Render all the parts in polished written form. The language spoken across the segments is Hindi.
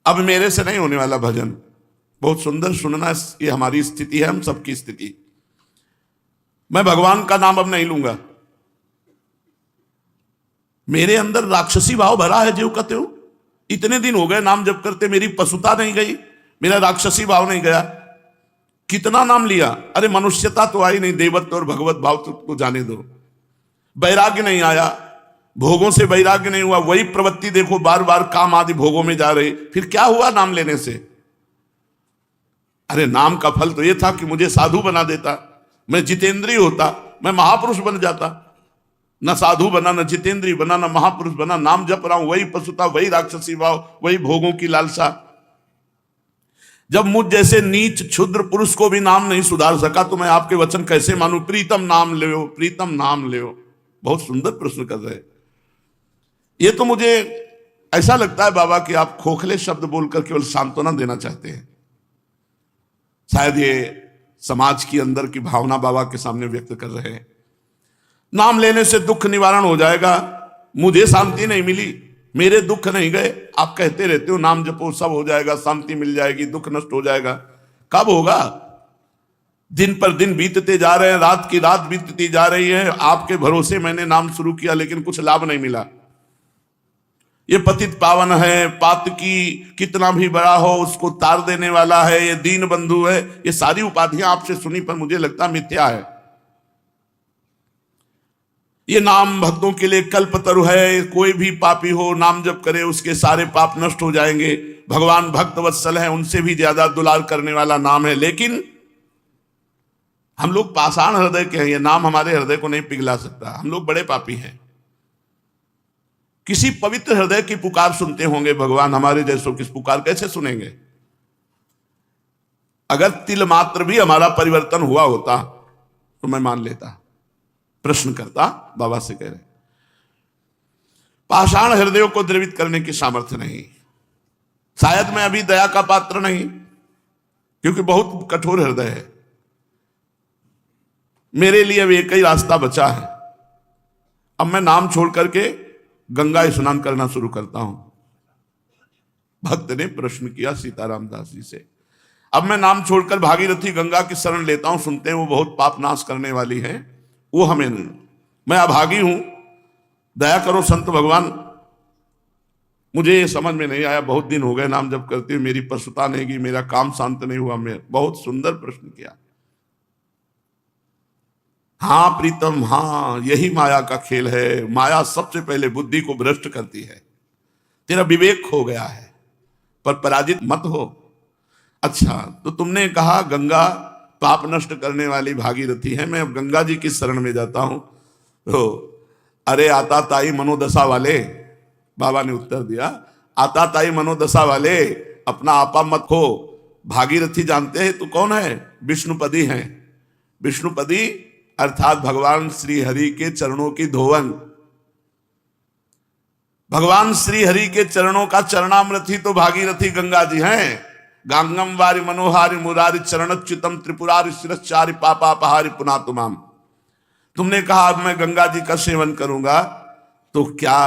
अब मेरे से नहीं होने वाला भजन। बहुत सुंदर सुनना, ये हमारी स्थिति है, हम सबकी स्थिति। मैं भगवान का नाम अब नहीं लूंगा। मेरे अंदर राक्षसी भाव भरा है, जो कहते हो इतने दिन हो गए नाम जप करते, मेरी पशुता नहीं गई, मेरा राक्षसी भाव नहीं गया। कितना नाम लिया, अरे मनुष्यता तो आई नहीं, देवत्व और भगवत भाव तो जाने दो। वैराग्य नहीं आया, भोगों से वैराग्य नहीं हुआ, वही प्रवृत्ति देखो बार बार काम आदि भोगों में जा रही। फिर क्या हुआ नाम लेने से? अरे नाम का फल तो यह था कि मुझे साधु बना देता, मैं जितेंद्रिय होता, मैं महापुरुष बन जाता। न साधु बना, न जितेंद्रिय बना, न महापुरुष बना। नाम जप रहा हूं, वही पशुता, वही राक्षसी भाव, वही भोगों की लालसा। जब मुझ जैसे नीच क्षुद्र पुरुष को भी नाम नहीं सुधार सका तो मैं आपके वचन कैसे मानूं? प्रीतम नाम ले, प्रीतम नाम ले। बहुत सुंदर प्रश्न कर रहे हैं। ये तो मुझे ऐसा लगता है बाबा कि आप खोखले शब्द बोलकर केवल सांत्वना देना चाहते हैं। शायद ये समाज की अंदर की भावना बाबा के सामने व्यक्त कर रहे हैं। नाम लेने से दुख निवारण हो जाएगा, मुझे शांति नहीं मिली, मेरे दुख नहीं गए। आप कहते रहते हो नाम जपो सब हो जाएगा, शांति मिल जाएगी, दुख नष्ट हो जाएगा। कब होगा? दिन पर दिन बीतते जा रहे हैं, रात की रात बीतती जा रही है। आपके भरोसे मैंने नाम शुरू किया लेकिन कुछ लाभ नहीं मिला। ये पतित पावन है, पातकी कितना भी बड़ा हो उसको तार देने वाला है, ये दीन बंधु है, ये सारी उपाधियां आपसे सुनी पर मुझे लगता मिथ्या है। ये नाम भक्तों के लिए कल्पतरु है। कोई भी पापी हो नाम जप करे उसके सारे पाप नष्ट हो जाएंगे। भगवान भक्त वत्सल है, उनसे भी ज्यादा दुलार करने वाला नाम है। लेकिन हम लोग पाषाण हृदय के हैं, ये नाम हमारे हृदय को नहीं पिघला सकता। हम लोग बड़े पापी हैं। किसी पवित्र हृदय की पुकार सुनते होंगे भगवान, हमारे जैसों की पुकार कैसे सुनेंगे? अगर तिल मात्र भी हमारा परिवर्तन हुआ होता तो मैं मान लेता। प्रश्न करता बाबा से कह रहे, पाषाण हृदयों को द्रवित करने की सामर्थ्य नहीं। शायद मैं अभी दया का पात्र नहीं, क्योंकि बहुत कठोर हृदय है। मेरे लिए अब एक ही रास्ता बचा है। अब मैं नाम छोड़ करके गंगा स्नान करना शुरू करता हूं। भक्त ने प्रश्न किया सीताराम दास जी से। अब मैं नाम छोड़कर भागीरथी गंगा की शरण लेता हूं। सुनते हैं वो बहुत पाप नाश करने वाली है, वो हमें नहीं। मैं अभागी हूं, दया करो संत भगवान। मुझे ये समझ में नहीं आया, बहुत दिन हो गए नाम जप करते हुए, मेरी पशुता नहीं गई, मेरा काम शांत नहीं हुआ। मैं बहुत सुंदर प्रश्न किया। हाँ प्रीतम, हाँ यही माया का खेल है। माया सबसे पहले बुद्धि को भ्रष्ट करती है। तेरा विवेक खो गया है, पर पराजित मत हो। अच्छा, तो तुमने कहा गंगा पाप नष्ट करने वाली भागीरथी है, मैं अब गंगा जी की शरण में जाता हूं। तो अरे आता ताई मनोदशा वाले, बाबा ने उत्तर दिया, आता ताई मनोदशा वाले, अपना आपा मत खो। भागीरथी जानते हैं तो कौन है? विष्णुपदी हैं। विष्णुपदी अर्थात भगवान श्री हरि के चरणों की धोवन। भगवान श्री हरि के चरणों का चरणामृत ही तो भागीरथी गंगा जी हैं। गांगम वारि मनोहारि मुरारि चरणच्युतम त्रिपुरारि शिरश्चारि पापापहारि पुना तुमाम। तुमने कहा अब मैं गंगा जी का सेवन करूंगा, तो क्या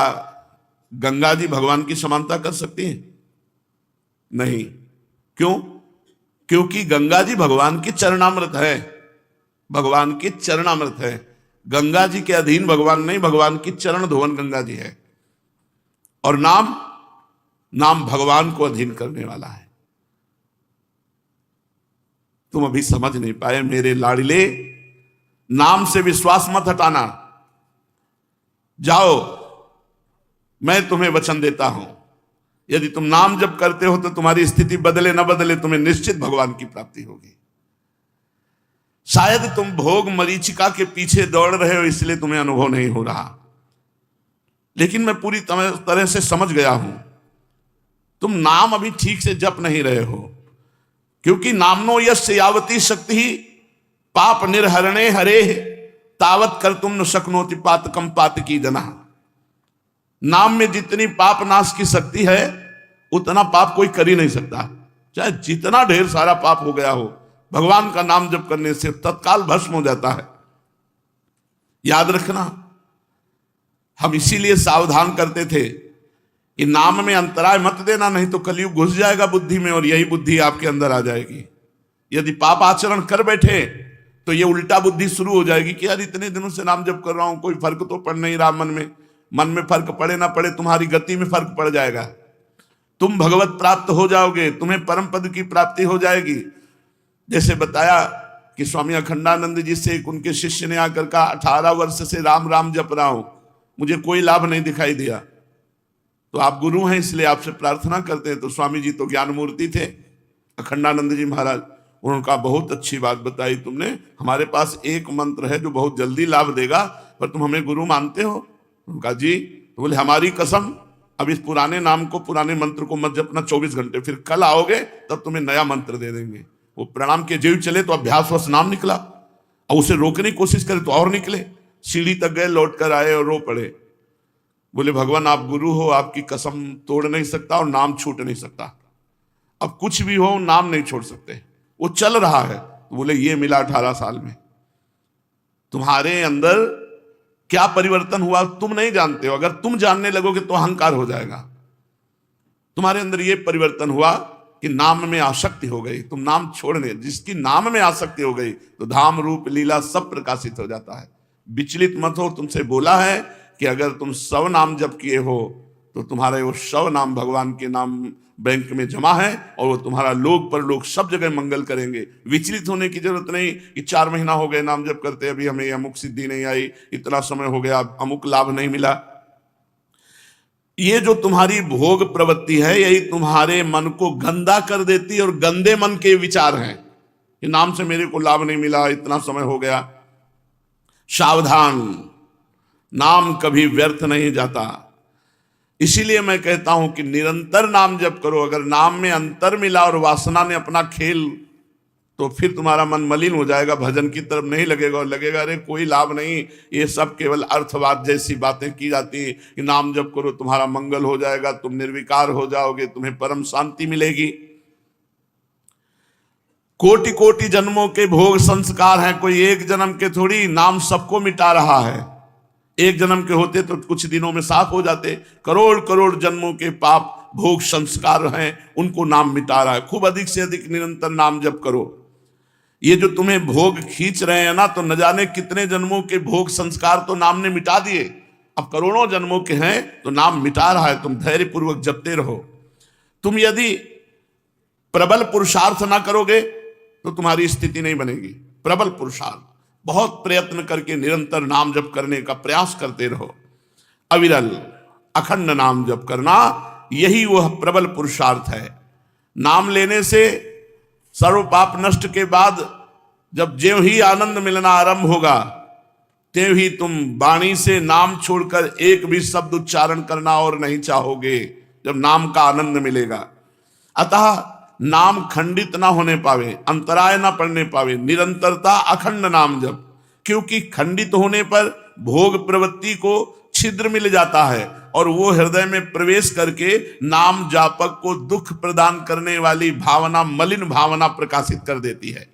गंगा जी भगवान की समानता कर सकती है? नहीं। क्यों? क्योंकि गंगा जी भगवान की चरणामृत है। भगवान की चरणामृत है। गंगा जी के अधीन भगवान नहीं, भगवान की चरण धोवन गंगा जी है। और नाम भगवान को अधीन करने वाला है। तुम अभी समझ नहीं पाए मेरे लाडले। नाम से विश्वास मत हटाना। जाओ, मैं तुम्हें वचन देता हूं, यदि तुम नाम जप करते हो तो तुम्हारी स्थिति बदले न बदले, तुम्हें निश्चित भगवान की प्राप्ति होगी। शायद तुम भोग मरीचिका के पीछे दौड़ रहे हो, इसलिए तुम्हें अनुभव नहीं हो रहा। लेकिन मैं पूरी तरह से समझ गया हूं, तुम नाम अभी ठीक से जप नहीं रहे हो। क्योंकि नामनो यस्य यावती शक्ति पाप निर्हरणे हरे तावत कर तुम न शक्नोति पातकम पातकी जना। नाम में जितनी पाप नाश की शक्ति है उतना पाप कोई कर ही नहीं सकता। चाहे जितना ढेर सारा पाप हो गया हो, भगवान का नाम जप करने से तत्काल भस्म हो जाता है। याद रखना, हम इसीलिए सावधान करते थे कि नाम में अंतराय मत देना, नहीं तो कलयुग घुस जाएगा बुद्धि में और यही बुद्धि आपके अंदर आ जाएगी। यदि पाप आचरण कर बैठे तो ये उल्टा बुद्धि शुरू हो जाएगी कि यार इतने दिनों से नाम जप कर रहा हूं, कोई फर्क तो पड़ नहीं रहा मन में फर्क पड़े ना पड़े, तुम्हारी गति में फर्क पड़ जाएगा, तुम भगवत प्राप्त हो जाओगे, तुम्हें परम पद की प्राप्ति हो जाएगी। जैसे बताया कि स्वामी अखंडानंद जी से उनके शिष्य ने आकर कहा 18 वर्ष से राम राम जप रहा हूं, मुझे कोई लाभ नहीं दिखाई दिया, तो आप गुरु हैं इसलिए आपसे प्रार्थना करते हैं। तो स्वामी जी तो ज्ञान मूर्ति थे, अखंडानंद जी महाराज, उन्होंने कहा बहुत अच्छी बात बताई तुमने, हमारे पास एक मंत्र है जो बहुत जल्दी लाभ देगा, पर तुम हमें गुरु मानते हो? उन्होंने कहा जी। तो बोले हमारी कसम, अब इस पुराने नाम को, पुराने मंत्र को मत जपना 24 घंटे, फिर कल आओगे तब तुम्हें नया मंत्र दे देंगे। वो प्रणाम के जीव चले तो अभ्यासवश नाम निकला, और उसे रोकने की कोशिश करे तो और निकले, सीढ़ी तक गए, लौट कर आए और रो पड़े। बोले भगवान आप गुरु हो, आपकी कसम तोड़ नहीं सकता और नाम छूट नहीं सकता, अब कुछ भी हो नाम नहीं छोड़ सकते। वो चल रहा है। तो बोले ये मिला 18 साल में, तुम्हारे अंदर क्या परिवर्तन हुआ तुम नहीं जानते हो, अगर तुम जानने लगोगे तो अहंकार हो जाएगा। तुम्हारे अंदर ये परिवर्तन हुआ कि नाम में आसक्ति हो गई, तुम नाम छोड़ने, जिसकी नाम में आसक्ति हो गई तो धाम रूप लीला सब प्रकाशित हो जाता है। विचलित मत हो, तुमसे बोला है कि अगर तुम 100 नाम जप किए हो तो तुम्हारे वो 100 नाम भगवान के नाम बैंक में जमा है और वो तुम्हारा लोक पर लोक सब जगह मंगल करेंगे। विचलित होने की जरूरत नहीं कि 4 महीना हो गए नाम जप करते, अभी हमें अमुक सिद्धि नहीं आई, इतना समय हो गया अमुक लाभ नहीं मिला। ये जो तुम्हारी भोग प्रवृत्ति है यही तुम्हारे मन को गंदा कर देती है, और गंदे मन के विचार हैं कि नाम से मेरे को लाभ नहीं मिला, इतना समय हो गया। सावधान, नाम कभी व्यर्थ नहीं जाता। इसीलिए मैं कहता हूं कि निरंतर नाम जप करो। अगर नाम में अंतर मिला और वासना ने अपना खेल, तो फिर तुम्हारा मन मलिन हो जाएगा, भजन की तरफ नहीं लगेगा और लगेगा अरे कोई लाभ नहीं, ये सब केवल अर्थवाद जैसी बातें की जाती है कि नाम जप करो तुम्हारा मंगल हो जाएगा, तुम निर्विकार हो जाओगे, तुम्हें परम शांति मिलेगी। कोटि कोटि जन्मों के भोग संस्कार हैं, कोई एक जन्म के थोड़ी। नाम सबको मिटा रहा है, एक जन्म के होते तो कुछ दिनों में साफ हो जाते, करोड़ करोड़ जन्मों के पाप भोग संस्कार हैं उनको नाम मिटा रहा है। खूब अधिक से अधिक निरंतर नाम जप करो। ये जो तुम्हें भोग खींच रहे हैं ना, तो न जाने कितने जन्मों के भोग संस्कार तो नाम ने मिटा दिए, अब करोड़ों जन्मों के हैं तो नाम मिटा रहा है। तुम धैर्य पूर्वक जपते रहो। तुम यदि प्रबल पुरुषार्थ ना करोगे तो तुम्हारी स्थिति नहीं बनेगी। प्रबल पुरुषार्थ, बहुत प्रयत्न करके निरंतर नाम जप करने का प्रयास करते रहो। अविरल अखंड नाम जप करना, यही वह प्रबल पुरुषार्थ है। नाम लेने से सर्व पाप नष्ट के बाद जब ज्यों ही आनंद मिलना आरंभ होगा, त्यों ही तुम वाणी से नाम छोड़कर एक भी शब्द उच्चारण करना और नहीं चाहोगे, जब नाम का आनंद मिलेगा। अतः नाम खंडित ना होने पावे, अंतराय ना पड़ने पावे, निरंतरता अखंड नाम जप। क्योंकि खंडित होने पर भोग प्रवृत्ति को छिद्र मिल जाता है और वो हृदय में प्रवेश करके नाम जापक को दुख प्रदान करने वाली भावना, मलिन भावना प्रकाशित कर देती है।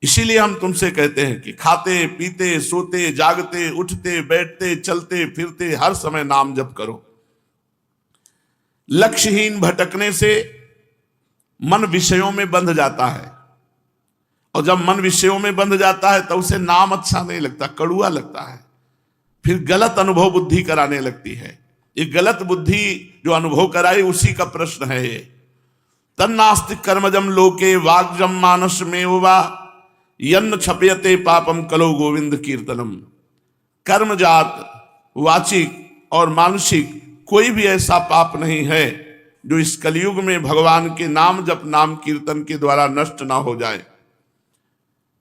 इसीलिए हम तुमसे कहते हैं कि खाते पीते सोते जागते उठते बैठते चलते फिरते हर समय नाम जप करो। लक्ष्यहीन भटकने से मन विषयों में बंध जाता है, और जब मन विषयों में बंध जाता है तो उसे नाम अच्छा नहीं लगता, कड़ुआ लगता है, फिर गलत अनुभव बुद्धि कराने लगती है। ये गलत बुद्धि जो अनुभव कराई उसी का प्रश्न है ये। तन्नास्ति कर्मजम लोके वाग्जम मानस में वा यन्न छपयते पापम कलो गोविंद कीर्तनम। कर्मजात, वाचिक और मानसिक कोई भी ऐसा पाप नहीं है जो इस कलयुग में भगवान के नाम जप नाम कीर्तन के द्वारा नष्ट ना हो जाए।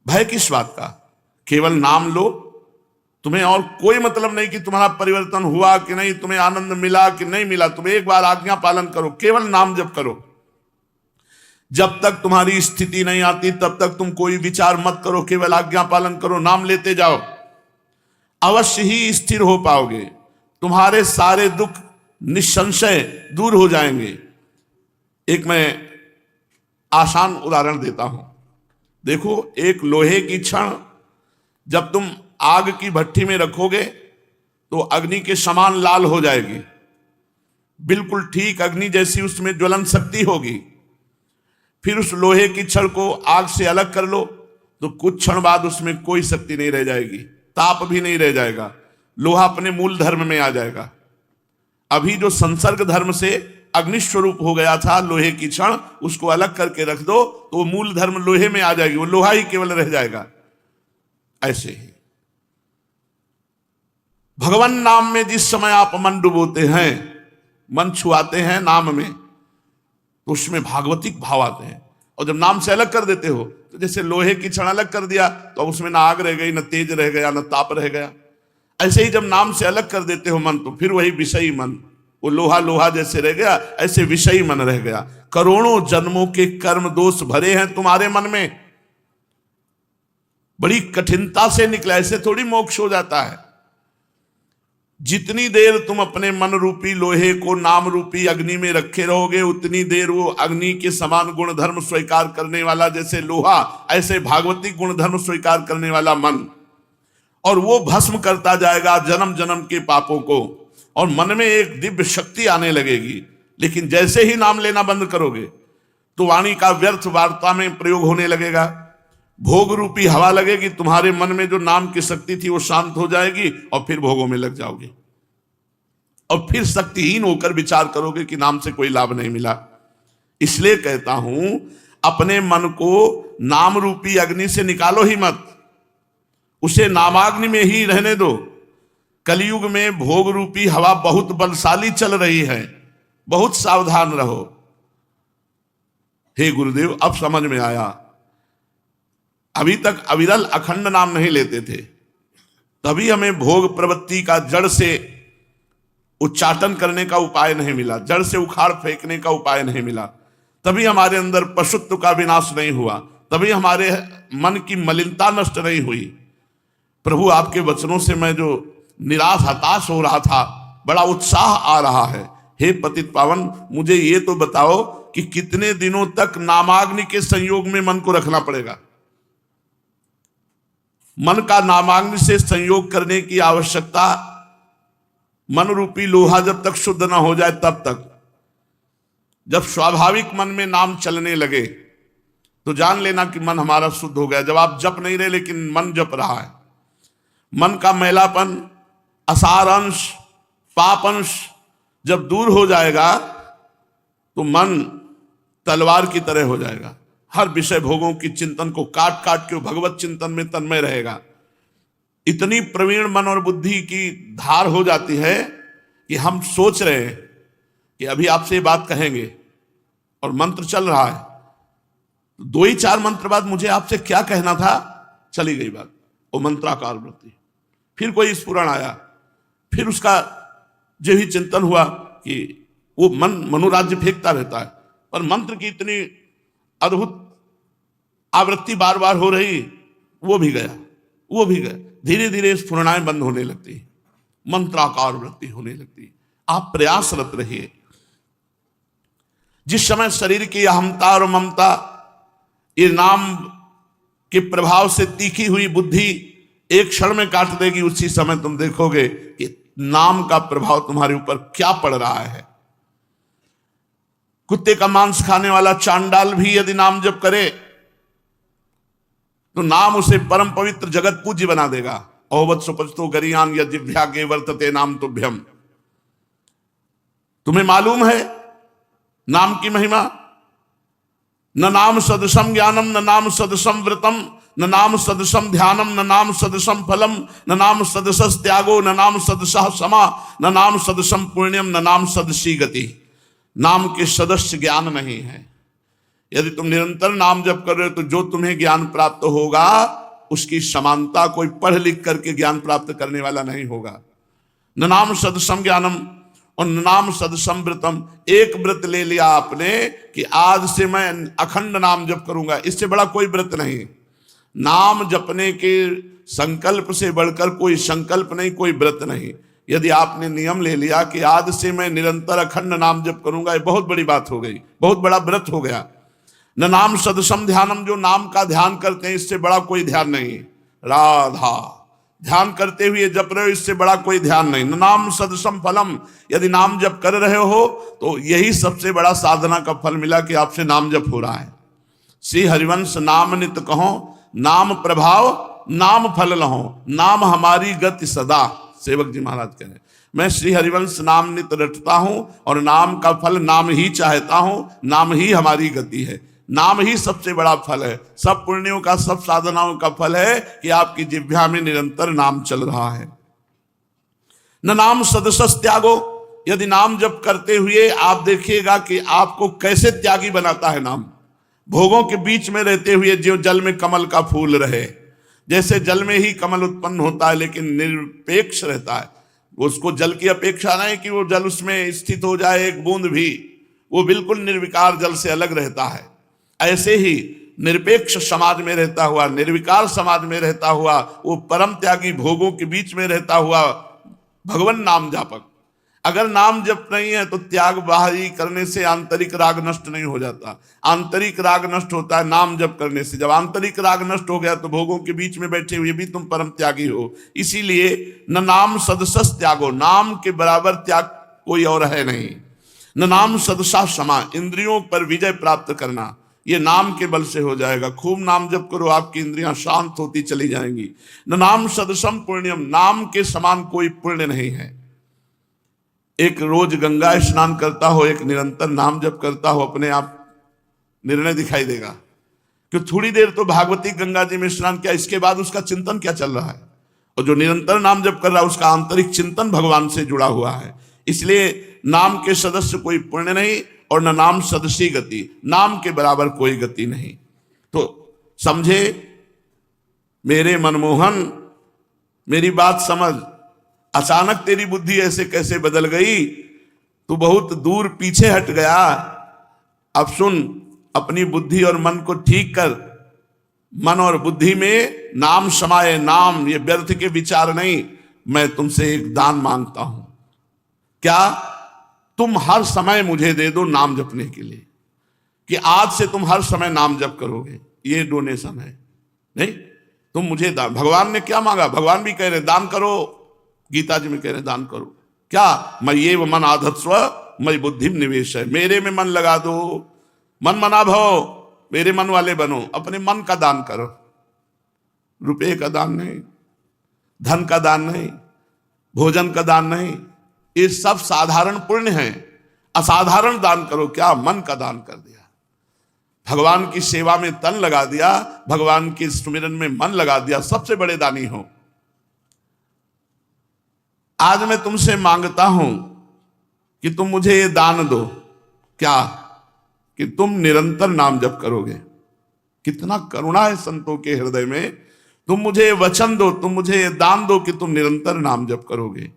भय किस बात का? केवल नाम लो, तुम्हें और कोई मतलब नहीं कि तुम्हारा परिवर्तन हुआ कि नहीं, तुम्हें आनंद मिला कि नहीं मिला। तुम एक बार आज्ञा पालन करो, केवल नाम जप करो। जब तक तुम्हारी स्थिति नहीं आती तब तक तुम कोई विचार मत करो, केवल आज्ञा पालन करो, नाम लेते जाओ, अवश्य ही स्थिर हो पाओगे। तुम्हारे सारे दुख निसंशय दूर हो जाएंगे। एक मैं आसान उदाहरण देता हूं। देखो, एक लोहे की छड़ जब तुम आग की भट्टी में रखोगे तो अग्नि के समान लाल हो जाएगी, बिल्कुल ठीक अग्नि जैसी उसमें ज्वलन शक्ति होगी। फिर उस लोहे की छड़ को आग से अलग कर लो तो कुछ क्षण बाद उसमें कोई शक्ति नहीं रह जाएगी, ताप भी नहीं रह जाएगा, लोहा अपने मूल धर्म में आ जाएगा। अभी जो संसर्ग धर्म से अग्नि स्वरूप हो गया था लोहे की छड़, उसको अलग करके रख दो तो मूल धर्म लोहे में आ जाएगी, वो लोहा ही केवल रह जाएगा। ऐसे ही भगवान नाम में जिस समय आप मन डुबोते हैं, मन छुआते हैं नाम में, तो उसमें भागवतिक भाव आते हैं। और जब नाम से अलग कर देते हो तो जैसे लोहे की छड़ अलग कर दिया तो उसमें ना आग रह गई, ना तेज रह गया, ना ताप रह गया। ऐसे ही जब नाम से अलग कर देते हो मन, तो फिर वही विषयी मन, वो लोहा लोहा जैसे रह गया, ऐसे विषयी मन रह गया। करोड़ों जन्मों के कर्म दोष भरे हैं तुम्हारे मन में, बड़ी कठिनता से निकला, ऐसे थोड़ी मोक्ष हो जाता है। जितनी देर तुम अपने मन रूपी लोहे को नाम रूपी अग्नि में रखे रहोगे, उतनी देर वो अग्नि के समान गुणधर्म स्वीकार करने वाला जैसे लोहा, ऐसे भागवती गुणधर्म स्वीकार करने वाला मन, और वो भस्म करता जाएगा जन्म जन्म के पापों को, और मन में एक दिव्य शक्ति आने लगेगी। लेकिन जैसे ही नाम लेना बंद करोगे तो वाणी का व्यर्थ वार्ता में प्रयोग होने लगेगा, भोग रूपी हवा लगेगी, तुम्हारे मन में जो नाम की शक्ति थी वो शांत हो जाएगी और फिर भोगों में लग जाओगे, और फिर शक्तिहीन होकर विचार करोगे कि नाम से कोई लाभ नहीं मिला। इसलिए कहता हूं, अपने मन को नाम रूपी अग्नि से निकालो ही मत, उसे नामाग्नि में ही रहने दो। कलयुग में भोग रूपी हवा बहुत बलशाली चल रही है, बहुत सावधान रहो। हे गुरुदेव, अब समझ में आया। अभी तक अविरल अखंड नाम नहीं लेते थे, तभी हमें भोग प्रवृत्ति का जड़ से उच्चाटन करने का उपाय नहीं मिला, जड़ से उखाड़ फेंकने का उपाय नहीं मिला, तभी हमारे अंदर पशुत्व का विनाश नहीं हुआ, तभी हमारे मन की मलिनता नष्ट नहीं हुई। प्रभु, आपके वचनों से मैं जो निराश हताश हो रहा था, बड़ा उत्साह आ रहा है। हे पतित पावन, मुझे ये तो बताओ कि कितने दिनों तक नामाग्नि के संयोग में मन को रखना पड़ेगा? मन का नामाग्नि से संयोग करने की आवश्यकता, मन रूपी लोहा जब तक शुद्ध ना हो जाए तब तक। जब स्वाभाविक मन में नाम चलने लगे तो जान लेना कि मन हमारा शुद्ध हो गया। जब आप जप नहीं रहे लेकिन मन जप रहा है, मन का मैलापन, असार अंश, पाप अंश जब दूर हो जाएगा तो मन तलवार की तरह हो जाएगा। हर विषय भोगों की चिंतन को काट काट के भगवत चिंतन में तन्मय रहेगा। इतनी प्रवीण मन और बुद्धि की धार हो जाती है कि हम सोच रहे हैं कि अभी आपसे ये बात कहेंगे और मंत्र चल रहा है, तो 2 ही 4 मंत्र बाद मुझे आपसे क्या कहना था, चली गई बात। वो मंत्राकार वृत्ति। फिर कोई स्फुरण आया, फिर उसका जो ही चिंतन हुआ कि वो मन मनोराज्य फेंकता रहता है, पर मंत्र की इतनी अद्भुत आवृत्ति बार बार हो रही, वो भी गया, वो भी गया। धीरे धीरे स्फुरणाएं बंद होने लगती, मंत्राकार वृत्ति होने लगती। आप प्रयासरत रहिए। जिस समय शरीर की अहमता और ममता, ये नाम के प्रभाव से तीखी हुई बुद्धि एक क्षण में काट देगी, उसी समय तुम देखोगे कि नाम का प्रभाव तुम्हारे ऊपर क्या पड़ रहा है। कुत्ते का मांस खाने वाला चांडाल भी यदि नाम जप करे तो नाम उसे परम पवित्र जगत पूज्य बना देगा। अवत सुपचतो गरियान या जिभ्या के वर्तते नाम तुभ्यम। तुम्हें मालूम है नाम की महिमा? न नाम सदृशम ज्ञानम, न नाम सदृशम व्रतम, न नाम सदृशम ध्यानम, न नाम सदृशम फलम, न नाम सदृश त्यागो, न नाम सदृशः क्षमा, न नाम सदृशम पुण्यम, न नाम सदृशी गति। नाम के सदस्य ज्ञान नहीं है। यदि तुम निरंतर नाम जप कर रहे हो तो जो तुम्हें ज्ञान प्राप्त होगा उसकी समानता कोई पढ़ लिख करके ज्ञान प्राप्त करने वाला नहीं होगा। न नाम सदसम ज्ञानम और न नाम सदसम व्रतम। एक व्रत ले लिया आपने कि आज से मैं अखंड नाम जप करूंगा, इससे बड़ा कोई व्रत नहीं। नाम जपने के संकल्प से बढ़कर कोई संकल्प नहीं, कोई व्रत नहीं। यदि आपने नियम ले लिया कि आज से मैं निरंतर अखंड नाम जप करूंगा, ये बहुत बड़ी बात हो गई, बहुत बड़ा व्रत हो गया। न नाम सदसम ध्यानम, जो नाम का ध्यान करते हैं इससे बड़ा कोई ध्यान नहीं। राधा ध्यान करते हुए जप रहे हो, इससे बड़ा कोई ध्यान नहीं। न नाम सदसम फलम, यदि नाम जप कर रहे हो तो यही सबसे बड़ा साधना का फल मिला कि आपसे नाम जप हो रहा है। श्री हरिवंश नाम नित कहो, नाम प्रभाव नाम फल लहो, नाम हमारी गति सदा। सेवक जी महाराज कह रहे, मैं श्री हरिवंश नाम नित रटता हूं और नाम का फल नाम ही चाहता हूं, नाम ही हमारी गति है, नाम ही सबसे बड़ा फल है। सब पुण्यों का, सब साधनाओं का फल है कि आपकी जिह्वा में निरंतर नाम चल रहा है। न नाम सदसस त्यागो, यदि नाम जप करते हुए आप देखिएगा कि आपको कैसे त्यागी बनाता है नाम। भोगों के बीच में रहते हुए जो जल में कमल का फूल रहे, जैसे जल में ही कमल उत्पन्न होता है लेकिन निरपेक्ष रहता है, उसको जल की अपेक्षा नहीं कि वो जल उसमें स्थित हो जाए एक बूंद भी, वो बिल्कुल निर्विकार जल से अलग रहता है। ऐसे ही निरपेक्ष समाज में रहता हुआ, निर्विकार समाज में रहता हुआ, वो परम त्यागी भोगों के बीच में रहता हुआ भगवान नाम जापक। अगर नाम जप नहीं है तो त्याग बाहरी करने से आंतरिक राग नष्ट नहीं हो जाता, आंतरिक राग नष्ट होता है नाम जप करने से। जब आंतरिक राग नष्ट हो गया तो भोगों के बीच में बैठे हुए भी तुम परम त्यागी हो। इसीलिए न नाम सदसस त्यागो, नाम के बराबर त्याग कोई और है नहीं। न नाम सदसा क्षमा, इंद्रियों पर विजय प्राप्त करना, ये नाम के बल से हो जाएगा। खूब नाम जप करो, आपकी इंद्रियां शांत होती चली जाएंगी। न नाम सदसम पुण्यम, नाम के समान कोई पुण्य नहीं है। एक रोज गंगा स्नान करता हो, एक निरंतर नाम जप करता हो, अपने आप निर्णय दिखाई देगा कि थोड़ी देर तो भागवती गंगा जी में स्नान किया, इसके बाद उसका चिंतन क्या चल रहा है। और जो निरंतर नाम जप कर रहा है उसका आंतरिक चिंतन भगवान से जुड़ा हुआ है। इसलिए नाम के सदस्य कोई पुण्य नहीं और न नाम सदसी गति, नाम के बराबर कोई गति नहीं। तो समझे मेरे मनमोहन, मेरी बात समझ। अचानक तेरी बुद्धि ऐसे कैसे बदल गई, तू बहुत दूर पीछे हट गया। अब सुन, अपनी बुद्धि और मन को ठीक कर। मन और बुद्धि में नाम समाये, नाम ये व्यर्थ के विचार नहीं। मैं तुमसे एक दान मांगता हूं। क्या? तुम हर समय मुझे दे दो नाम जपने के लिए, कि आज से तुम हर समय नाम जप करोगे। ये डोनेशन है, नहीं तुम मुझे दान। भगवान ने क्या मांगा? भगवान भी कह रहे दान करो, गीता जी में कह रहे दान करो। क्या? मैं ये मन आधत्स्व मैं बुद्धि निवेश है, मेरे में मन लगा दो। मन मना भव, मेरे मन वाले बनो। अपने मन का दान करो, रुपए का दान नहीं, धन का दान नहीं, भोजन का दान नहीं। ये सब साधारण पुण्य है। असाधारण दान करो। क्या? मन का दान कर दिया, भगवान की सेवा में तन लगा दिया, भगवान के सुमिरन में मन लगा दिया, सबसे बड़े दानी हो। आज मैं तुमसे मांगता हूं कि तुम मुझे ये दान दो। क्या? कि तुम निरंतर नाम जप करोगे। कितना करुणा है संतों के हृदय में। तुम मुझे वचन दो, तुम मुझे ये दान दो कि तुम निरंतर नाम जप करोगे,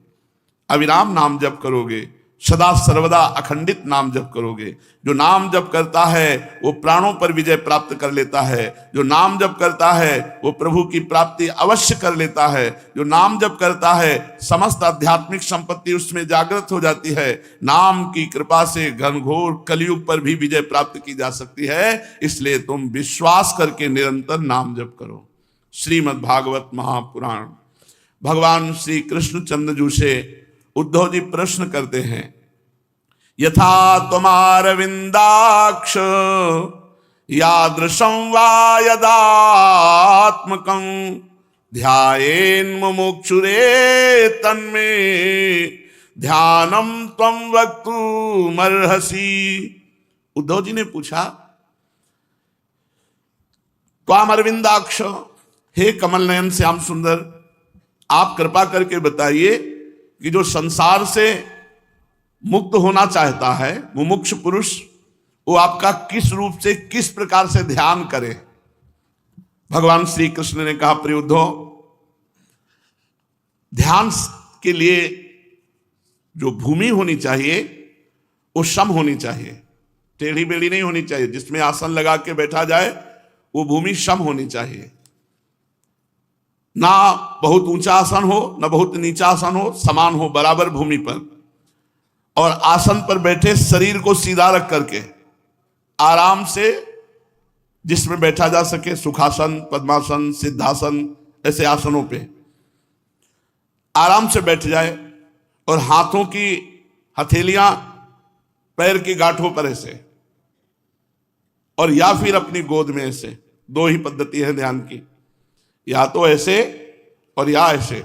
अविराम नाम जप करोगे, सदा सर्वदा अखंडित नाम जप करोगे। जो नाम जप करता है वो प्राणों पर विजय प्राप्त कर लेता है। जो नाम जप करता है वो प्रभु की प्राप्ति अवश्य कर लेता है। जो नाम जप करता है समस्त आध्यात्मिक संपत्ति उसमें जागृत हो जाती है। नाम की कृपा से घनघोर कलयुग पर भी विजय प्राप्त की जा सकती है। इसलिए तुम विश्वास करके निरंतर नाम जप करो। श्रीमद् भागवत महापुराण। भगवान श्री कृष्णचंद्र जी से उद्धव जी प्रश्न करते हैं, यथा त्वमारविंदाक्ष यादृशं वा यदात्मकं ध्यायेन् मुमुक्षुरे तन्मे ध्यानम त्वं वक्तुमर्हसि। उद्धव जी ने पूछा, त्वाम अरविंदाक्ष, हे कमल नयन श्याम सुंदर, आप कृपा करके बताइए कि जो संसार से मुक्त होना चाहता है मुमुक्ष पुरुष, वो आपका किस रूप से, किस प्रकार से ध्यान करे। भगवान श्री कृष्ण ने कहा, प्रिय उद्धव, ध्यान के लिए जो भूमि होनी चाहिए वो सम होनी चाहिए, टेढ़ी बेढ़ी नहीं होनी चाहिए। जिसमें आसन लगा के बैठा जाए वो भूमि सम होनी चाहिए। ना बहुत ऊंचा आसन हो ना बहुत नीचा आसन हो, समान हो, बराबर भूमि पर। और आसन पर बैठे शरीर को सीधा रख करके आराम से जिसमें बैठा जा सके, सुखासन, पद्मासन, सिद्धासन, ऐसे आसनों पे आराम से बैठ जाए और हाथों की हथेलियां पैर की गांठों पर ऐसे, और या फिर अपनी गोद में ऐसे। दो ही पद्धति है ध्यान की, या तो ऐसे और या ऐसे,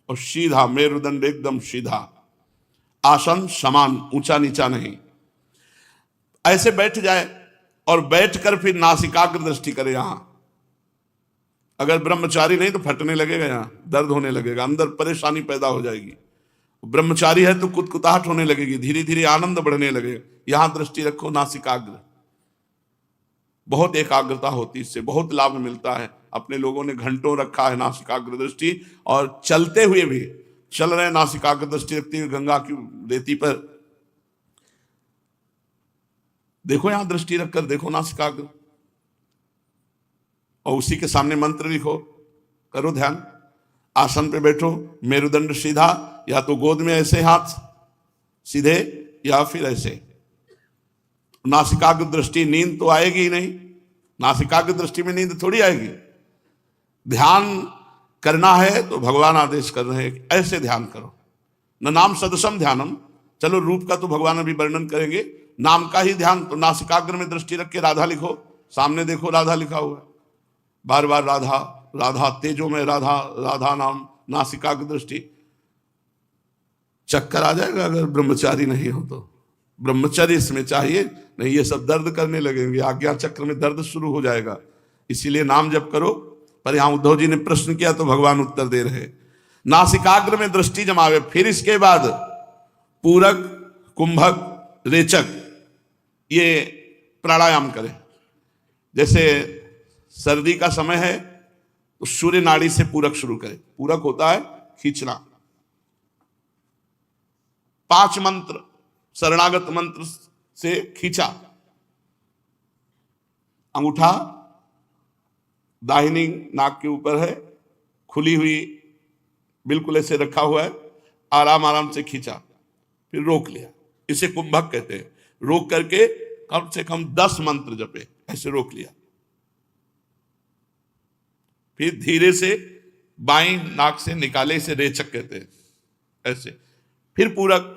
और सीधा मेरुदंड एकदम सीधा, आसन समान, ऊंचा नीचा नहीं। ऐसे बैठ जाए और बैठकर फिर नासिकाग्र दृष्टि करे। यहां अगर ब्रह्मचारी नहीं तो फटने लगेगा, यहां दर्द होने लगेगा, अंदर परेशानी पैदा हो जाएगी। ब्रह्मचारी है तो कुतकुताहट होने लगेगी, धीरे धीरे आनंद बढ़ने लगेगा। यहां दृष्टि रखो नासिकाग्र, बहुत एकाग्रता होती, इससे बहुत लाभ मिलता है। अपने लोगों ने घंटों रखा है नासिकाग्र दृष्टि, और चलते हुए भी चल रहे नासिकाग्र दृष्टि रखते हुए गंगा की रेती पर देखो, यहां दृष्टि रखकर देखो नासिकाग्र, और उसी के सामने मंत्र लिखो, करो ध्यान। आसन पे बैठो, मेरुदंड सीधा, या तो गोद में ऐसे हाथ सीधे या फिर ऐसे। नासिकाग्र दृष्टि, नींद तो आएगी ही नहीं, नासिकाग्र दृष्टि में नींद थोड़ी आएगी। ध्यान करना है तो भगवान आदेश कर रहे हैं ऐसे ध्यान करो। न नाम सदसम ध्यानम, चलो रूप का तो भगवान अभी वर्णन करेंगे, नाम का ही ध्यान। तो नासिकाग्र में दृष्टि रख के राधा लिखो, सामने देखो राधा लिखा हुआ है, बार बार राधा राधा, तेजो में राधा, राधा नाम, नासिकाग्र दृष्टि। चक्कर आ जाएगा अगर ब्रह्मचारी नहीं हो तो, ब्रह्मचर्य इसमें चाहिए, नहीं ये सब दर्द करने लगेंगे, आज्ञा चक्र में दर्द शुरू हो जाएगा। इसीलिए नाम जप करो। पर यहां उद्धव जी ने प्रश्न किया तो भगवान उत्तर दे रहे, नासिकाग्र में दृष्टि जमावे, फिर इसके बाद पूरक, कुंभक, रेचक, ये प्राणायाम करें। जैसे सर्दी का समय है तो सूर्य नाड़ी से पूरक शुरू करें। पूरक होता है खींचना। 5 मंत्र शरणागत मंत्र से खींचा, अंगूठा दाहिनी नाक के ऊपर है, खुली हुई बिल्कुल ऐसे रखा हुआ है, आराम आराम से खींचा, फिर रोक लिया, इसे कुंभक कहते हैं। रोक करके कम से कम 10 मंत्र जपे, ऐसे रोक लिया, फिर धीरे से बाईं नाक से निकाले, इसे रेचक कहते हैं, ऐसे। फिर पूरक,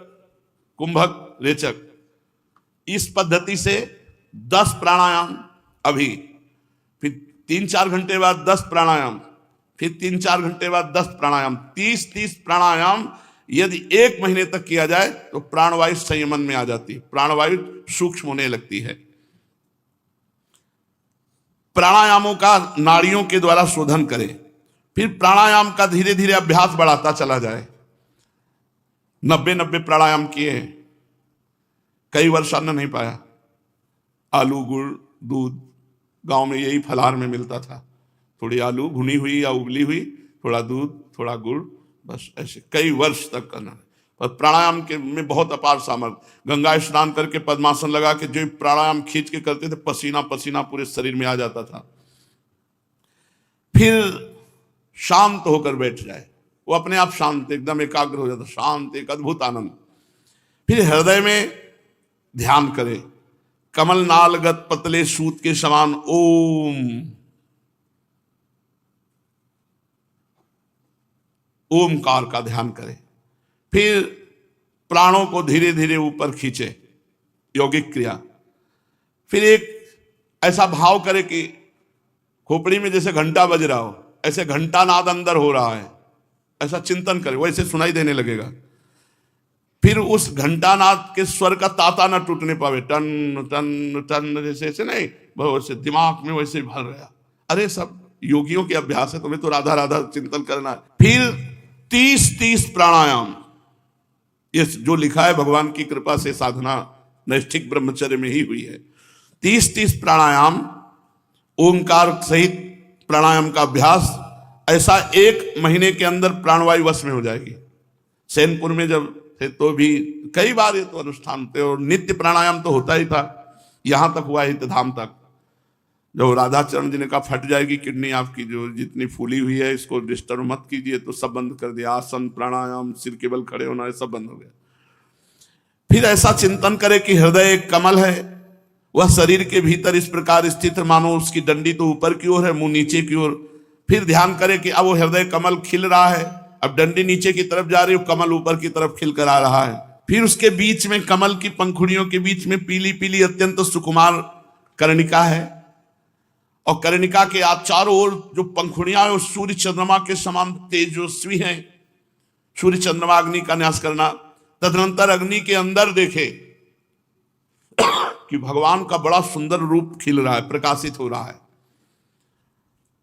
कुंभक, रेचक, इस पद्धति से 10 प्राणायाम अभी, फिर 3-4 घंटे बाद 10 प्राणायाम, फिर 3-4 घंटे बाद 10 प्राणायाम, 30-30 प्राणायाम यदि 1 महीने तक किया जाए तो प्राणवायु संयमन में आ जाती है, प्राणवायु सूक्ष्म होने लगती है। प्राणायामों का नाड़ियों के द्वारा शोधन करें, फिर प्राणायाम का धीरे धीरे अभ्यास बढ़ाता चला जाए। 90 प्राणायाम किए, कई वर्ष अन्न नहीं पाया, आलू गुड़ दूध, गांव में यही फलाहार में मिलता था, थोड़ी आलू भुनी हुई या उबली हुई, थोड़ा दूध, थोड़ा गुड़, बस ऐसे कई वर्ष तक करना। पर प्राणायाम के में बहुत अपार सामर्थ्य। गंगा स्नान करके पद्मासन लगा के जो प्राणायाम खींच के करते थे, पसीना पसीना पूरे शरीर में आ जाता था। फिर शांत होकर बैठ जाए, वो अपने आप शांत, एकदम एकाग्र हो जाता, शांत, एक अद्भुत आनंद। फिर हृदय में ध्यान करें, कमल नालगत पतले सूत के समान ओमकार का ध्यान करें। फिर प्राणों को धीरे धीरे ऊपर खींचे, यौगिक क्रिया। फिर एक ऐसा भाव करे कि खोपड़ी में जैसे घंटा बज रहा हो, ऐसे घंटा नाद अंदर हो रहा है, ऐसा चिंतन करे, वैसे सुनाई देने लगेगा। फिर उस घंटानाद के स्वर का ताता ना टूटने पावे, टन टन टन, जैसे ऐसे नहीं, वैसे दिमाग में वैसे भर रहा। अरे सब योगियों के अभ्यास है, तुम्हें तो राधा राधा चिंतन करना है। फिर 30-30 प्राणायाम, ये जो लिखा है भगवान की कृपा से साधना नैष्ठिक ब्रह्मचर्य में ही हुई है। 30-30 प्राणायाम, ओंकार सहित प्राणायाम का अभ्यास, ऐसा 1 महीने के अंदर प्राणवायु वश में हो जाएगी। सैनपुर में जब थे तो भी कई बार ये तो अनुष्ठान थे, और नित्य प्राणायाम तो होता ही था, यहां तक हुआ हित धाम तक। जब राधाचरण जी ने कहा फट जाएगी किडनी आपकी, जो जितनी फूली हुई है इसको डिस्टर्ब मत कीजिए, तो सब बंद कर दिया, आसन प्राणायाम, सिर के बल खड़े होना, सब बंद हो गया। फिर ऐसा चिंतन करे कि हृदय एक कमल है, वह शरीर के भीतर इस प्रकार स्थित, मानो उसकी डंडी तो ऊपर की ओर है, मुंह नीचे की ओर। फिर ध्यान करे कि अब वो हृदय कमल खिल रहा है, अब डंडी नीचे की तरफ जा रही है, कमल ऊपर की तरफ खिलकर आ रहा है। फिर उसके बीच में, कमल की पंखुड़ियों के बीच में पीली पीली अत्यंत सुकुमार कर्णिका है, और कर्णिका के चारों ओर जो पंखुड़ियां हैं वो सूर्य चंद्रमा के समान तेजस्वी हैं। सूर्य चंद्रमा अग्नि का न्यास करना। तदनंतर अग्नि के अंदर देखे कि भगवान का बड़ा सुंदर रूप खिल रहा है, प्रकाशित हो रहा है।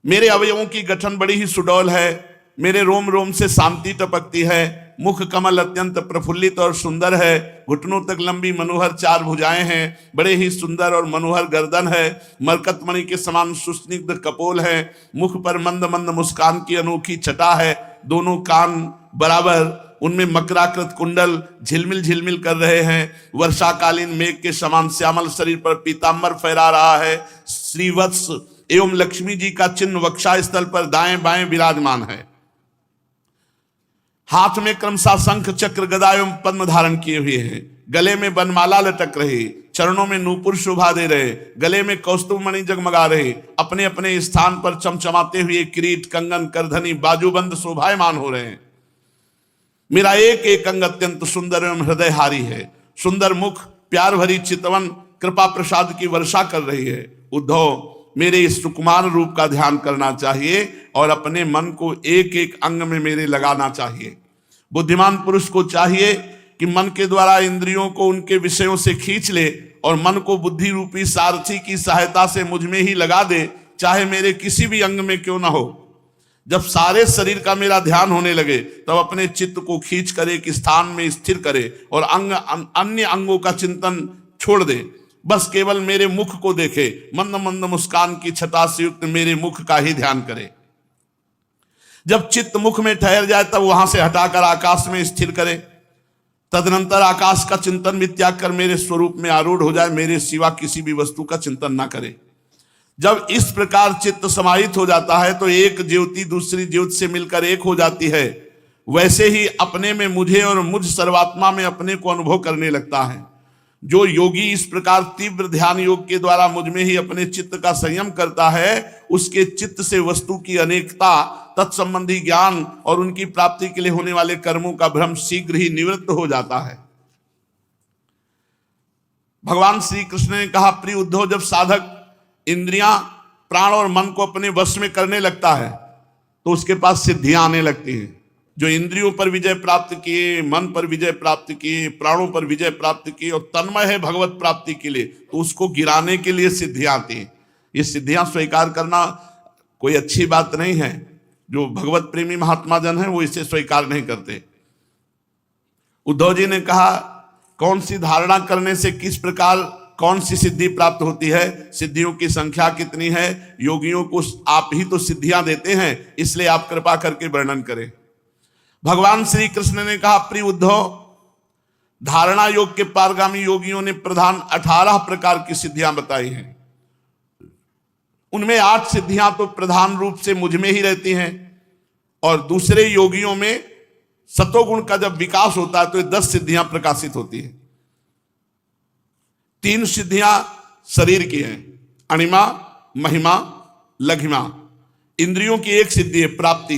मेरे अवयवों की गठन बड़ी ही सुडौल है, मेरे रोम रोम से शांति टपकती है, मुख कमल अत्यंत प्रफुल्लित और सुंदर है, घुटनों तक लंबी मनोहर 4 भुजाएं हैं, बड़े ही सुंदर और मनोहर गर्दन है, मरकतमणि के समान सुस्निग्ध कपोल है, मुख पर मंद मंद मुस्कान की अनोखी छटा है, दोनों कान बराबर, उनमें मकराकृत कुंडल झिलमिल झिलमिल कर रहे हैं, वर्षाकालीन मेघ के समान श्यामल शरीर पर पीतांबर फहरा रहा है, श्रीवत्स एवं लक्ष्मी जी का चिन्ह वक्षा स्थल पर दाएं बाएं विराजमान है। हाथ में क्रमशः शंख चक्र गदा एवं पद्म धारण किए हुए हैं, गले में बनमाला लटक रही, चरणों में नूपुर शोभा दे रहे, गले में कौस्तुभ मणि जगमगा रहे, अपने अपने स्थान पर चमचमाते हुए किरीट कंगन करधनी बाजूबंद शोभायमान हो रहे हैं। मेरा एक एक अंग अत्यंत सुंदर एवं हृदयहारी है, सुंदर मुख प्यार भरी चितवन कृपा प्रसाद की वर्षा कर रही है। उद्धव, मेरे इस सुकुमार रूप का ध्यान करना चाहिए और अपने मन को एक एक अंग में मेरे लगाना चाहिए। बुद्धिमान पुरुष को चाहिए कि मन के द्वारा इंद्रियों को उनके विषयों से खींच ले और मन को बुद्धि रूपी सारथी की सहायता से मुझ में ही लगा दे, चाहे मेरे किसी भी अंग में क्यों ना हो। जब सारे शरीर का मेरा ध्यान होने लगे तब अपने चित्त को खींच कर एक स्थान में स्थिर करे और अन्य अंगों का चिंतन छोड़ दे, बस केवल मेरे मुख को देखे, मंद मंद मुस्कान की छटा से युक्त मेरे मुख का ही ध्यान करे। जब चित्त मुख में ठहर जाए तब वहां से हटाकर आकाश में स्थिर करे, तदनंतर आकाश का चिंतन भी त्याग कर मेरे स्वरूप में आरूढ़ हो जाए, मेरे सिवा किसी भी वस्तु का चिंतन ना करे। जब इस प्रकार चित्त समाहित हो जाता है तो एक ज्योति दूसरी ज्योति से मिलकर एक हो जाती है, वैसे ही अपने में मुझे और मुझ सर्वात्मा में अपने को अनुभव करने लगता है। जो योगी इस प्रकार तीव्र ध्यान योग के द्वारा मुझ में ही अपने चित्त का संयम करता है, उसके चित्त से वस्तु की अनेकता, तत्संबंधी ज्ञान और उनकी प्राप्ति के लिए होने वाले कर्मों का भ्रम शीघ्र ही निवृत्त हो जाता है। भगवान श्री कृष्ण ने कहा, प्रिय उद्धव, जब साधक इंद्रियां, प्राण और मन को अपने वश में करने लगता है तो उसके पास सिद्धियां आने लगती हैं। जो इंद्रियों पर विजय प्राप्त किए, मन पर विजय प्राप्त किए, प्राणों पर विजय प्राप्त किए और तन्मय है भगवत प्राप्ति के लिए, तो उसको गिराने के लिए सिद्धियां आती हैं। ये सिद्धियां स्वीकार करना कोई अच्छी बात नहीं है। जो भगवत प्रेमी महात्मा जन है वो इसे स्वीकार नहीं करते। उद्धव जी ने कहा, कौन सी धारणा करने से किस प्रकार कौन सी सिद्धि प्राप्त होती है, सिद्धियों की संख्या कितनी है, योगियों को आप ही तो सिद्धियां देते हैं, इसलिए आप कृपा करके वर्णन करें। भगवान श्री कृष्ण ने कहा, प्रिय उद्धव, धारणा योग के पारगामी योगियों ने प्रधान 18 प्रकार की सिद्धियां बताई हैं। उनमें 8 सिद्धियां तो प्रधान रूप से मुझ में ही रहती हैं और दूसरे योगियों में सतोगुण का जब विकास होता है तो 10 सिद्धियां प्रकाशित होती हैं। 3 सिद्धियां शरीर की हैं, अणिमा, महिमा, लघिमा। इंद्रियों की 1 सिद्धि है प्राप्ति,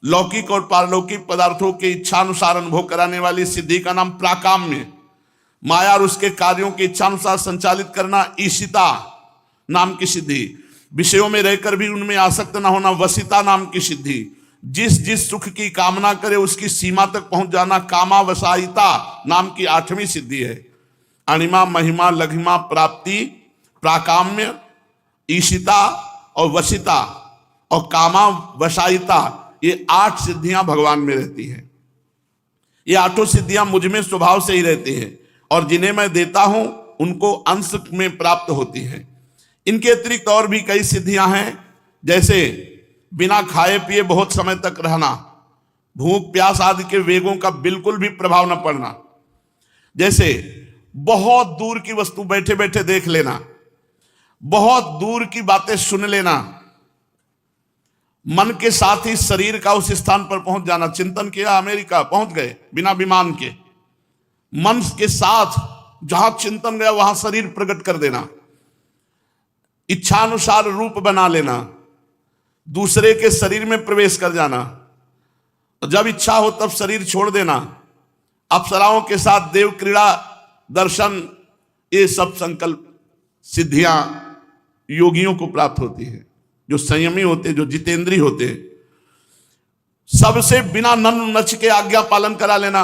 लौकिक और पारलौकिक पदार्थों के इच्छानुसार अनुभव कराने वाली सिद्धि का नाम प्राकाम्य। माया और उसके कार्यों के इच्छानुसार संचालित करना ईशिता नाम की सिद्धि। विषयों में रहकर भी उनमें आसक्त न होना वसिता नाम की सिद्धि। जिस जिस सुख की कामना करे उसकी सीमा तक पहुंच जाना कामावसायिता नाम की 8वीं सिद्धि है। अणिमा, महिमा, लघिमा, प्राप्ति, प्राकाम्य, ईशिता और वसिता और कामावसायिता, ये 8 सिद्धियां भगवान में रहती हैं। ये 8 सिद्धियां मुझ में स्वभाव से ही रहती हैं और जिन्हें मैं देता हूं उनको अंश में प्राप्त होती है। इनके अतिरिक्त और भी कई सिद्धियां हैं, जैसे बिना खाए पिए बहुत समय तक रहना, भूख प्यास आदि के वेगों का बिल्कुल भी प्रभाव न पड़ना, जैसे बहुत दूर की वस्तु बैठे बैठे देख लेना, बहुत दूर की बातें सुन लेना, मन के साथ ही शरीर का उस स्थान पर पहुंच जाना। चिंतन किया, अमेरिका पहुंच गए बिना विमान के, मन के साथ जहां चिंतन गया वहां शरीर प्रकट कर देना, इच्छानुसार रूप बना लेना, दूसरे के शरीर में प्रवेश कर जाना, जब इच्छा हो तब शरीर छोड़ देना, अप्सराओं के साथ देव क्रीड़ा, दर्शन, ये सब संकल्प सिद्धियां योगियों को प्राप्त होती है। जो संयमी होते, जो जितेंद्री होते, सबसे बिना नन नच के आज्ञा पालन करा लेना,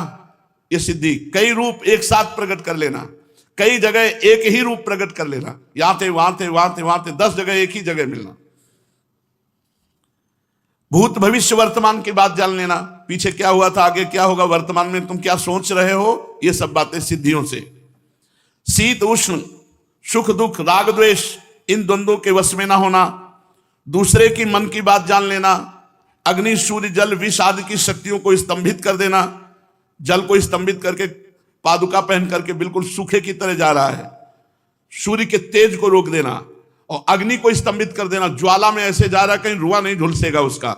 ये सिद्धि। कई रूप एक साथ प्रकट कर लेना, कई जगह एक ही रूप प्रकट कर लेना, यहां थे वहां थे वहां थे वहां थे, 10 जगह एक ही जगह मिलना। भूत भविष्य वर्तमान की बात जान लेना, पीछे क्या हुआ था, आगे क्या होगा, वर्तमान में तुम क्या सोच रहे हो, ये सब बातें सिद्धियों से। शीत उष्ण, सुख दुख, राग द्वेष, इन द्वंद्वों के वश में ना होना, दूसरे की मन की बात जान लेना, अग्नि सूर्य जल विष आदि की शक्तियों को स्तंभित कर देना। जल को स्तंभित करके पादुका पहन करके बिल्कुल सूखे की तरह जा रहा है, सूर्य के तेज को रोक देना, और अग्नि को स्तंभित कर देना, ज्वाला में ऐसे जा रहा है कहीं रुआ नहीं झुलसेगा उसका,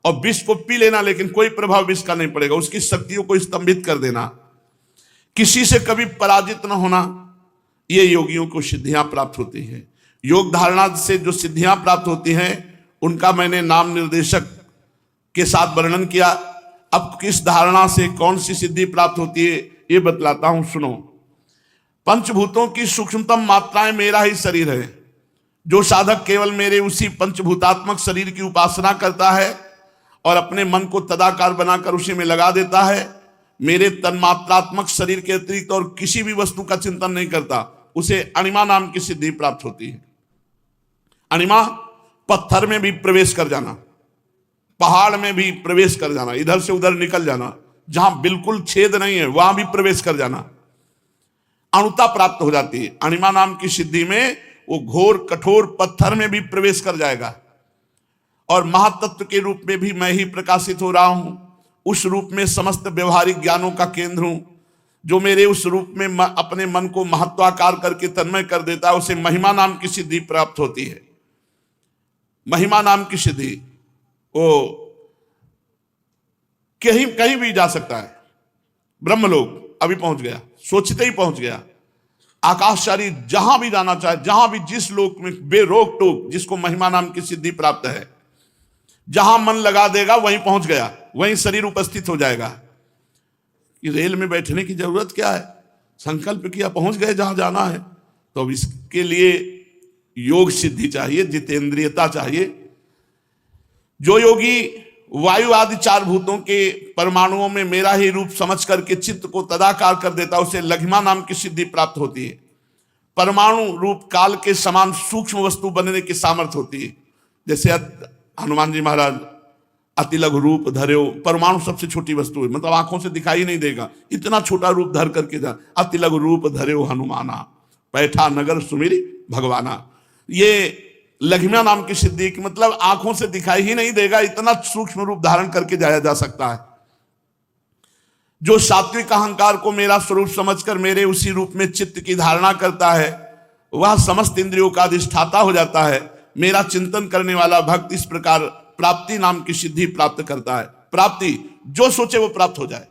और विष को पी लेना लेकिन कोई प्रभाव विष का नहीं पड़ेगा, उसकी शक्तियों को स्तंभित कर देना। किसी से कभी पराजित न होना, ये योगियों को सिद्धियां प्राप्त होती है। योग धारणा से जो सिद्धियां प्राप्त होती हैं उनका मैंने नाम निर्देशक के साथ वर्णन किया। अब किस धारणा से कौन सी सिद्धि प्राप्त होती है ये बतलाता हूं, सुनो। पंचभूतों की सूक्ष्मतम मात्राएं मेरा ही शरीर है। जो साधक केवल मेरे उसी पंचभूतात्मक शरीर की उपासना करता है और अपने मन को तदाकार बनाकर उसी में लगा देता है, मेरे तन्मात्रात्मक शरीर के अतिरिक्त और किसी भी वस्तु का चिंतन नहीं करता, उसे अणिमा नाम की सिद्धि प्राप्त होती है। अणिमा, पत्थर में भी प्रवेश कर जाना, पहाड़ में भी प्रवेश कर जाना, इधर से उधर निकल जाना, जहां बिल्कुल छेद नहीं है वहां भी प्रवेश कर जाना, अणुता प्राप्त हो जाती है। अणिमा नाम की सिद्धि में वो घोर कठोर पत्थर में भी प्रवेश कर जाएगा, और महातत्व के रूप में भी मैं ही प्रकाशित हो रहा हूं। उस रूप में समस्त व्यवहारिक ज्ञानों का केंद्र हूं। जो मेरे उस रूप में अपने मन को महत्वाकार करके तन्मय कर देता है, उसे महिमा नाम की सिद्धि प्राप्त होती है। महिमा नाम की सिद्धि वो कहीं कहीं भी जा सकता है। ब्रह्मलोक अभी पहुंच गया, सोचते ही पहुंच गया। आकाशचारी जहां भी जाना चाहे, जहां भी जिस लोक में बेरोक टोक, जिसको महिमा नाम की सिद्धि प्राप्त है, जहां मन लगा देगा वहीं पहुंच गया, वहीं शरीर उपस्थित हो जाएगा। कि रेल में बैठने की जरूरत क्या है, संकल्प किया पहुंच गए जहां जाना है। तो अब इसके लिए योग सिद्धि चाहिए, जितेंद्रियता चाहिए। जो योगी वायु आदि 4 भूतों के परमाणुओं में मेरा ही रूप समझ करके चित्त को तदाकार कर देता, उसे लघिमा नाम की सिद्धि प्राप्त होती है। परमाणु रूप काल के समान सूक्ष्म वस्तु बनने की सामर्थ्य होती है। जैसे हनुमान जी महाराज अति लघु रूप धर्यो, परमाणु सबसे छोटी वस्तु है, मतलब आंखों से दिखाई नहीं देगा, इतना छोटा रूप धर करके जा, अति लघु रूप धर्यो हनुमाना, पैठा नगर सुमिरी भगवाना। ये लघिमा नाम की सिद्धि की मतलब आंखों से दिखाई ही नहीं देगा, इतना सूक्ष्म रूप धारण करके जाया जा सकता है। जो सात्विक अहंकार को मेरा स्वरूप समझकर मेरे उसी रूप में चित्त की धारणा करता है, वह समस्त इंद्रियों का अधिष्ठाता हो जाता है। मेरा चिंतन करने वाला भक्त इस प्रकार प्राप्ति नाम की सिद्धि प्राप्त करता है। प्राप्ति, जो सोचे वो प्राप्त हो जाए,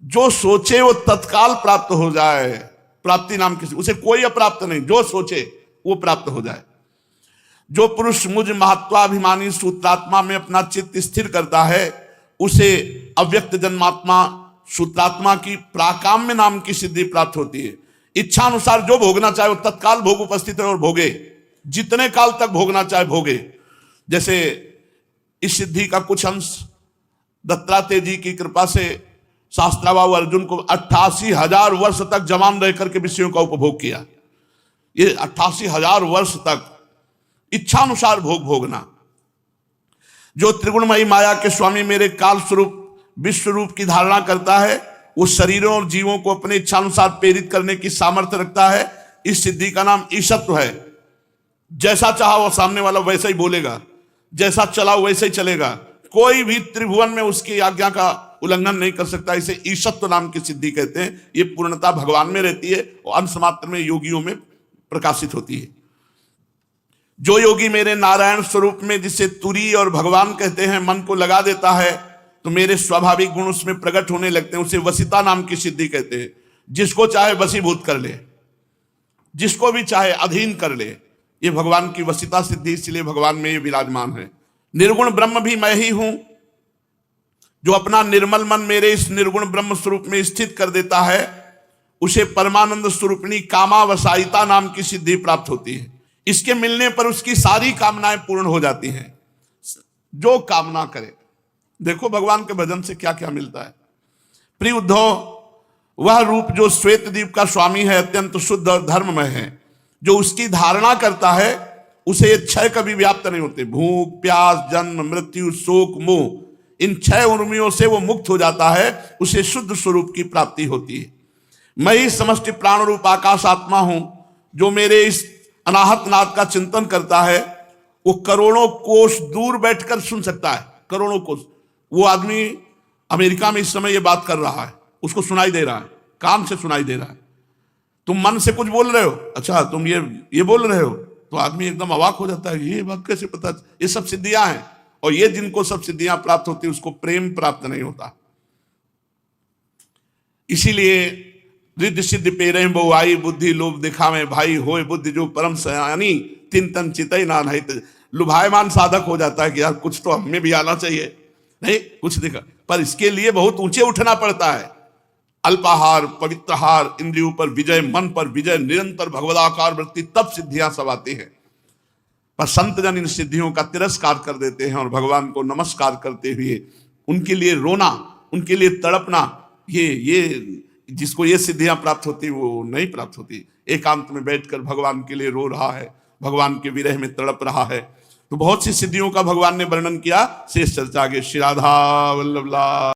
जो सोचे वो तत्काल प्राप्त हो जाए। प्राप्ति नाम की, उसे कोई अप्राप्त नहीं, जो सोचे वो प्राप्त हो जाए। जो पुरुष मुझ महत्वाभिमानी सूत्रात्मा में अपना चित्त स्थिर करता है, उसे अव्यक्त जन्मात्मा सूत्रात्मा की प्राकाम्य नाम की सिद्धि प्राप्त होती है। इच्छा अनुसार जो भोगना चाहे वो तत्काल भोग उपस्थित है और भोगे, जितने काल तक भोगना चाहे भोगे। जैसे इस सिद्धि का कुछ अंश दत्तात्रेय जी की कृपा से शास्त्राबाहु अर्जुन को 88,000 वर्ष तक जवान रह करके विषयों का उपभोग किया। ये 88,000 वर्ष तक इच्छानुसार भोग भोगना। जो त्रिगुणमयी माया के स्वामी मेरे काल स्वरूप विश्व रूप की धारणा करता है, वो शरीरों और जीवों को अपने इच्छानुसार प्रेरित करने की सामर्थ्य रखता है। इस सिद्धि का नाम ईशत्व है। जैसा चाहा वो सामने वाला वैसा ही बोलेगा, जैसा चला वैसे ही चलेगा, कोई भी त्रिभुवन में उसकी आज्ञा का उल्लंघन नहीं कर सकता। इसे ईशत्व नाम की सिद्धि कहते हैं। ये पूर्णता भगवान में रहती है और अंश मात्र में योगियों में प्रकाशित होती है। जो योगी मेरे नारायण स्वरूप में, जिसे तुरी और भगवान कहते हैं, मन को लगा देता है तो मेरे स्वाभाविक गुण उसमें प्रकट होने लगते हैं। उसे वसिता नाम की सिद्धि कहते हैं। जिसको चाहे वशीभूत कर ले, जिसको भी चाहे अधीन कर ले, ये भगवान की वसिता सिद्धि, इसलिए भगवान में ये विराजमान है। निर्गुण ब्रह्म भी मैं ही हूं, जो अपना निर्मल मन मेरे इस निर्गुण ब्रह्म स्वरूप में स्थित कर देता है, उसे परमानंद स्वरूपिणी कामावसायिता नाम की सिद्धि प्राप्त होती है। इसके मिलने पर उसकी सारी कामनाएं पूर्ण हो जाती हैं, जो कामना करे। देखो भगवान के भजन से क्या क्या मिलता है। प्रिय उद्धव, वह रूप जो श्वेत द्वीप का स्वामी है, अत्यंत शुद्ध और धर्ममय है, जो उसकी धारणा करता है उसे ये क्षय कभी व्याप्त नहीं होते। भूख, प्यास, जन्म, मृत्यु, शोक, मोह, इन छह उर्मियों से वो मुक्त हो जाता है, उसे शुद्ध स्वरूप की प्राप्ति होती है। मैं ही समष्टि प्राण रूप आकाश आत्मा हूं, जो मेरे इस अनाहत नाद का चिंतन करता है वो करोड़ों कोस दूर बैठकर सुन सकता है। करोड़ों कोस। वो आदमी अमेरिका में इस समय ये बात कर रहा है, उसको सुनाई दे रहा है, कान से सुनाई दे रहा है। तुम मन से कुछ बोल रहे हो, अच्छा तुम ये बोल रहे हो, तो आदमी एकदम अवाक हो जाता है, ये बात कैसे पता। ये सब सिद्धियां हैं, और ये जिनको सब सिद्धियां प्राप्त होती है उसको प्रेम प्राप्त नहीं होता। इसीलिए रिद्धि सिद्धि पेरे बहुआई, बुद्धि लोभ दिखावे भाई, होए बुद्धि जो परम सयानी, तिन तन चितई ना नहीं। लुभायमान साधक हो जाता है कि यार कुछ तो हमें भी आना चाहिए, नहीं कुछ दिखा, पर इसके लिए बहुत ऊंचे उठना पड़ता है। अल्पाहार, पवित्रहार, इंद्रियों पर विजय, मन पर विजय, निरंतर भगवदाकार वृत्ति, तब सिद्धियां सब आती हैं। पर संत जन इन सिद्धियों का तिरस्कार कर देते हैं और भगवान को नमस्कार करते हुए उनके लिए रोना, उनके लिए तड़पना, ये जिसको ये सिद्धियां प्राप्त होती वो नहीं प्राप्त होती। एकांत में बैठकर भगवान के लिए रो रहा है, भगवान के विरह में तड़प रहा है। तो बहुत सी सिद्धियों का भगवान ने वर्णन किया। शेष चर्चा आगे। श्री राधा वल्लभ लाल।